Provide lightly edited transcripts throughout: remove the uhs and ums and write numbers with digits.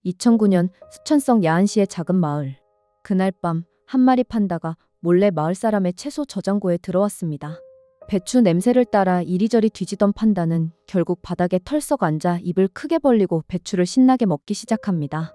2009년 수천성 야안시의 작은 마을. 그날 밤 한 마리 판다가 몰래 마을 사람의 채소 저장고에 들어왔습니다. 배추 냄새를 따라 이리저리 뒤지던 판다는 결국 바닥에 털썩 앉아 입을 크게 벌리고 배추를 신나게 먹기 시작합니다.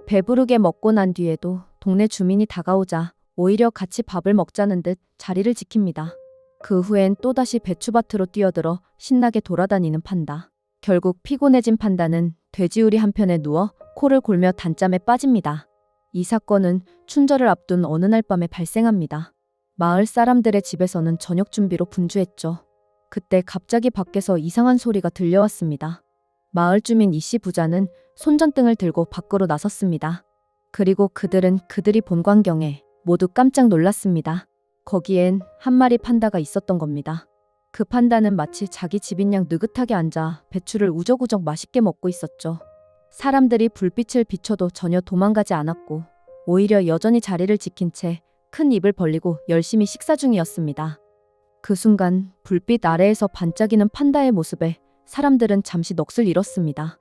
배부르게 먹고 난 뒤에도 동네 주민이 다가오자 오히려 같이 밥을 먹자는 듯 자리를 지킵니다. 그 후엔 또다시 배추밭으로 뛰어들어 신나게 돌아다니는 판다. 결국 피곤해진 판다는 돼지우리 한편에 누워 코를 골며 단잠에 빠집니다. 이 사건은 춘절을 앞둔 어느 날 밤에 발생합니다. 마을 사람들의 집에서는 저녁 준비로 분주했죠. 그때 갑자기 밖에서 이상한 소리가 들려왔습니다. 마을 주민 이씨 부자는 손전등을 들고 밖으로 나섰습니다. 그리고 그들은 그들이 본 광경에 모두 깜짝 놀랐습니다. 거기엔 한 마리 판다가 있었던 겁니다. 그 판다는 마치 자기 집인 양 느긋하게 앉아 배추를 우적우적 맛있게 먹고 있었죠. 사람들이 불빛을 비춰도 전혀 도망가지 않았고 오히려 여전히 자리를 지킨 채 큰 입을 벌리고 열심히 식사 중이었습니다. 그 순간 불빛 아래에서 반짝이는 판다의 모습에 사람들은 잠시 넋을 잃었습니다.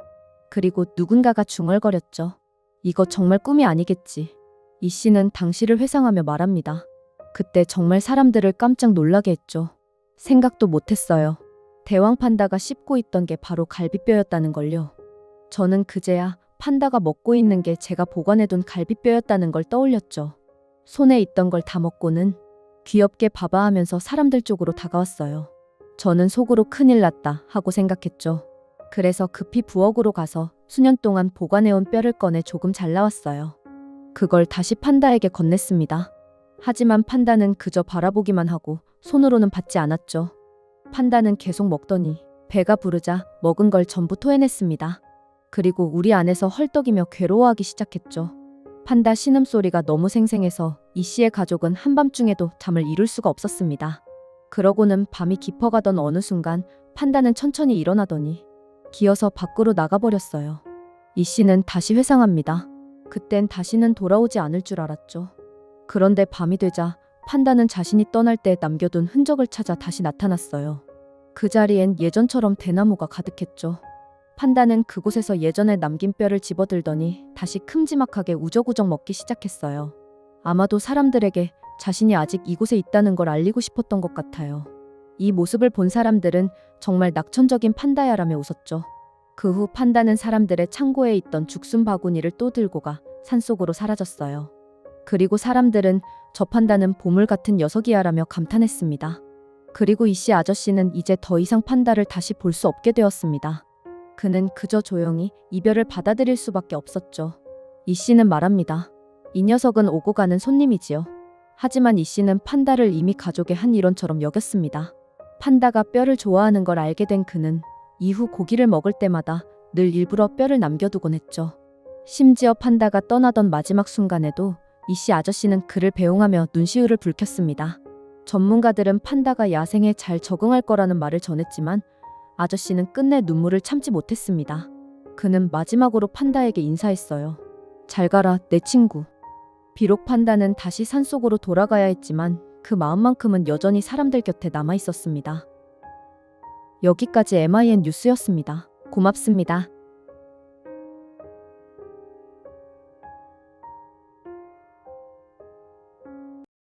그리고 누군가가 중얼거렸죠. 이거 정말 꿈이 아니겠지. 이 씨는 당시를 회상하며 말합니다. 그때 정말 사람들을 깜짝 놀라게 했죠. 생각도 못했어요. 대왕 판다가 씹고 있던 게 바로 갈비뼈였다는 걸요. 저는 그제야 판다가 먹고 있는 게 제가 보관해둔 갈비뼈였다는 걸 떠올렸죠. 손에 있던 걸 다 먹고는 귀엽게 봐봐 하면서 사람들 쪽으로 다가왔어요. 저는 속으로 큰일 났다 하고 생각했죠. 그래서 급히 부엌으로 가서 수년 동안 보관해온 뼈를 꺼내 조금 잘라왔어요. 그걸 다시 판다에게 건넸습니다. 하지만 판다는 그저 바라보기만 하고 손으로는 받지 않았죠. 판다는 계속 먹더니 배가 부르자 먹은 걸 전부 토해냈습니다. 그리고 우리 안에서 헐떡이며 괴로워하기 시작했죠. 판다 신음소리가 너무 생생해서 이 씨의 가족은 한밤중에도 잠을 이룰 수가 없었습니다. 그러고는 밤이 깊어가던 어느 순간 판다는 천천히 일어나더니 기어서 밖으로 나가버렸어요. 이 씨는 다시 회상합니다. 그땐 다시는 돌아오지 않을 줄 알았죠. 그런데 밤이 되자 판다는 자신이 떠날 때 남겨둔 흔적을 찾아 다시 나타났어요. 그 자리엔 예전처럼 대나무가 가득했죠. 판다는 그곳에서 예전에 남긴 뼈를 집어들더니 다시 큼지막하게 우적우적 먹기 시작했어요. 아마도 사람들에게 자신이 아직 이곳에 있다는 걸 알리고 싶었던 것 같아요. 이 모습을 본 사람들은 정말 낙천적인 판다야라며 웃었죠. 그 후 판다는 사람들의 창고에 있던 죽순 바구니를 또 들고 가 산속으로 사라졌어요. 그리고 사람들은 저 판다는 보물 같은 녀석이야라며 감탄했습니다. 그리고 이씨 아저씨는 이제 더 이상 판다를 다시 볼 수 없게 되었습니다. 그는 그저 조용히 이별을 받아들일 수밖에 없었죠. 이 씨는 말합니다. 이 녀석은 오고 가는 손님이지요. 하지만 이 씨는 판다를 이미 가족의 한 일원처럼 여겼습니다. 판다가 뼈를 좋아하는 걸 알게 된 그는 이후 고기를 먹을 때마다 늘 일부러 뼈를 남겨두곤 했죠. 심지어 판다가 떠나던 마지막 순간에도 이 씨 아저씨는 그를 배웅하며 눈시울을 붉혔습니다. 전문가들은 판다가 야생에 잘 적응할 거라는 말을 전했지만 아저씨는 끝내 눈물을 참지 못했습니다. 그는 마지막으로 판다에게 인사했어요. 잘 가라, 내 친구. 비록 판다는 다시 산속으로 돌아가야 했지만 그 마음만큼은 여전히 사람들 곁에 남아 있었습니다. 여기까지 MIN 뉴스였습니다. 고맙습니다.